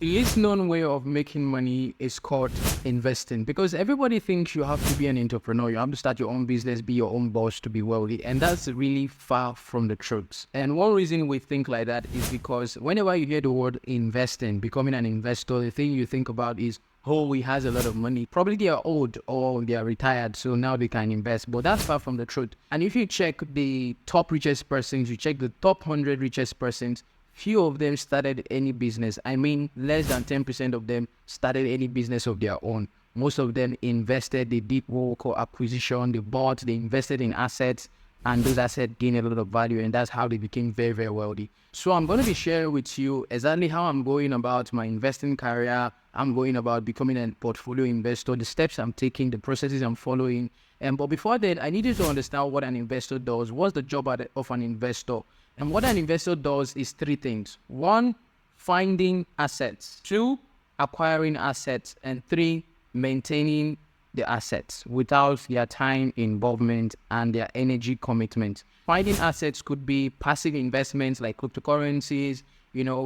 The least known way of making money is called investing, because everybody thinks you have to be an entrepreneur, you have to start your own business, be your own boss to be wealthy, and that's really far from the truth. And one reason we think like that is because whenever you hear the word investing, becoming an investor, the thing you think about is, oh, he has a lot of money. Probably they are old or they are retired, so now they can invest. But that's far from the truth. And if you check the top richest persons, you check the top 100 richest persons, few of them started any business. I mean, less than 10% of them started any business of their own. Most of them invested, they did what we call acquisition, they bought, they invested in assets, and those assets gained a lot of value, and that's how they became very, very wealthy. So I'm going to be sharing with you exactly how I'm going about my investing career. I'm going about becoming a portfolio investor, the steps I'm taking, the processes I'm following. But before that, I need you to understand what an investor does. What's the job of an investor? And what an investor does is three things. One, finding assets. Two, acquiring assets. And three, maintaining the assets without their time involvement and their energy commitment. Finding assets could be passive investments like cryptocurrencies,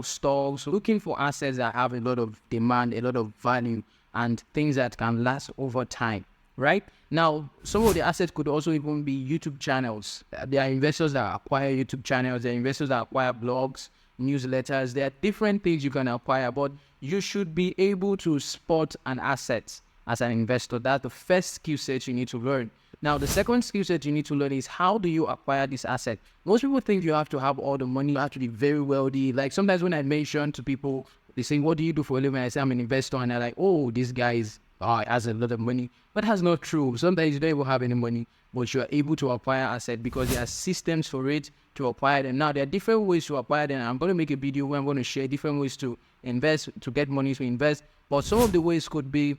stocks, looking for assets that have a lot of demand, a lot of value, and things that can last over time. Right now, some of the assets could also even be YouTube channels. There are investors that acquire YouTube channels, there are investors that acquire blogs, newsletters. There are different things you can acquire, but you should be able to spot an asset as an investor. That's the first skill set you need to learn. Now, the second skill set you need to learn is, how do you acquire this asset? Most people think you have to have all the money, you have to be very wealthy. Like sometimes when I mention to people, they say, what do you do for a living? I say, I'm an investor. And they're like, oh, this guy has a lot of money. But that's not true. Sometimes you don't even have any money, but you are able to acquire assets because there are systems for it to acquire them. Now, there are different ways to acquire them. I'm going to make a video where I'm going to share different ways to invest, to get money to invest. But some of the ways could be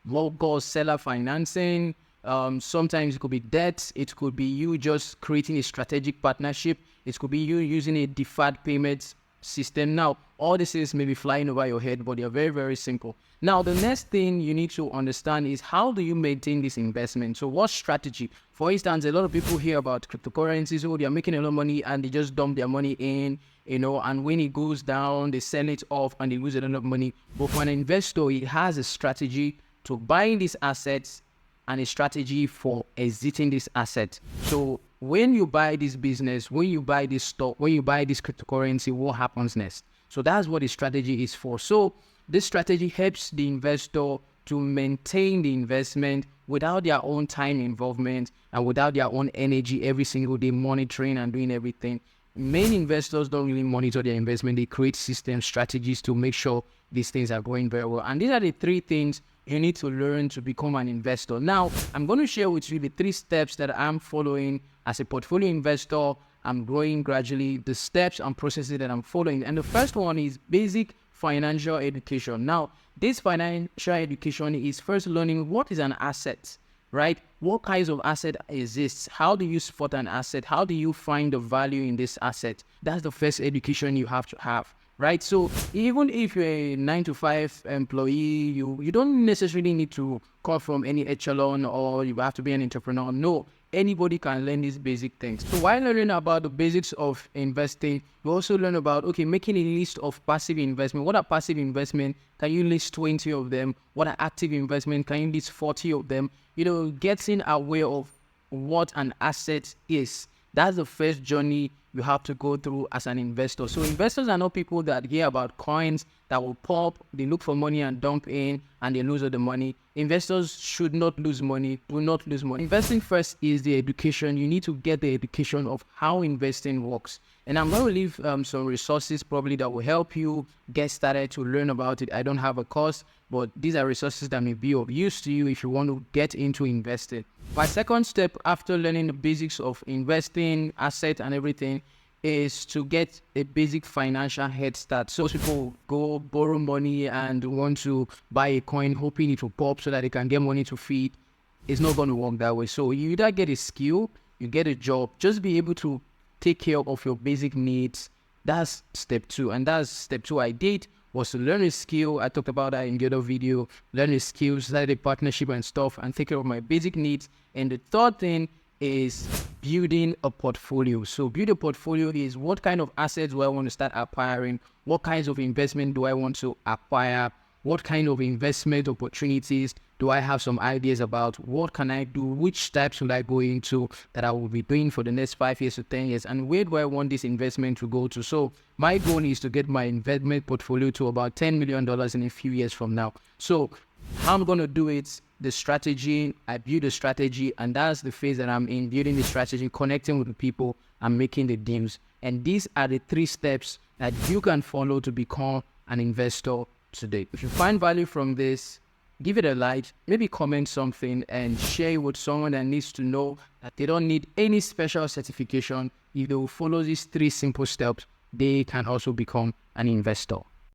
what we call seller financing. Sometimes it could be debt. It could be you just creating a strategic partnership. It could be you using a deferred payments system. Now, all this is maybe flying over your head, but they're very, very simple. Now, the next thing you need to understand is, how do you maintain this investment? So what strategy? For instance, a lot of people hear about cryptocurrencies. Oh, they're making a lot of money and they just dump their money in, and when it goes down, they sell it off and they lose a lot of money. But for an investor, he has a strategy to buying these assets and a strategy for exiting this asset. So when you buy this business, when you buy this stock, when you buy this cryptocurrency, what happens next? So that's what the strategy is for. So this strategy helps the investor to maintain the investment without their own time involvement and without their own energy every single day monitoring and doing everything. Many investors don't really monitor their investment. They create system strategies to make sure these things are going very well. And these are the three things you need to learn to become an investor. Now, I'm going to share with you the three steps that I'm following as a portfolio investor. I'm growing gradually, the steps and processes that I'm following. And the first one is basic financial education. Now, this financial education is first learning what is an asset, right? What kinds of asset exists? How do you spot an asset? How do you find the value in this asset? That's the first education you have to have, right? So even if you're a 9-to-5 employee, you don't necessarily need to come from any echelon or you have to be an entrepreneur. No, anybody can learn these basic things. So while learning about the basics of investing, you also learn about, okay, making a list of passive investment. What are passive investment? Can you list 20 of them? What are active investment? Can you list 40 of them? Getting aware of what an asset is. That's the first journey you have to go through as an investor. So investors are not people that hear about coins that will pop, they look for money and dump in and they lose all the money. Investors should not lose money, do not lose money. Investing first is the education. You need to get the education of how investing works. And I'm going to leave some resources probably that will help you get started to learn about it. I don't have a course, but these are resources that may be of use to you if you want to get into investing. My second step after learning the basics of investing, asset and everything is to get a basic financial head start. So people go borrow money and want to buy a coin hoping it will pop so that they can get money to feed. It's not going to work that way. So you either get a skill, you get a job, just be able to take care of your basic needs. That's step two. And that's step two I did, was to learn a skill. I talked about that in the other video. Learn a skill, start a partnership and stuff, and take care of my basic needs. And the third thing is building a portfolio. So build a portfolio is what kind of assets do I want to start acquiring? What kinds of investment do I want to acquire? What kind of investment opportunities do I have some ideas about? What can I do? Which steps should I go into that I will be doing for the next 5 years to 10 years? And where do I want this investment to go to? So my goal is to get my investment portfolio to about $10 million in a few years from now. So how I'm going to do it, the strategy, I build a strategy, and that's the phase that I'm in, building the strategy, connecting with the people, and making the deals. And these are the 3 steps that you can follow to become an investor today. If you find value from this, give it a like, maybe comment something and share it with someone that needs to know that they don't need any special certification. If they will follow these 3 simple steps, they can also become an investor.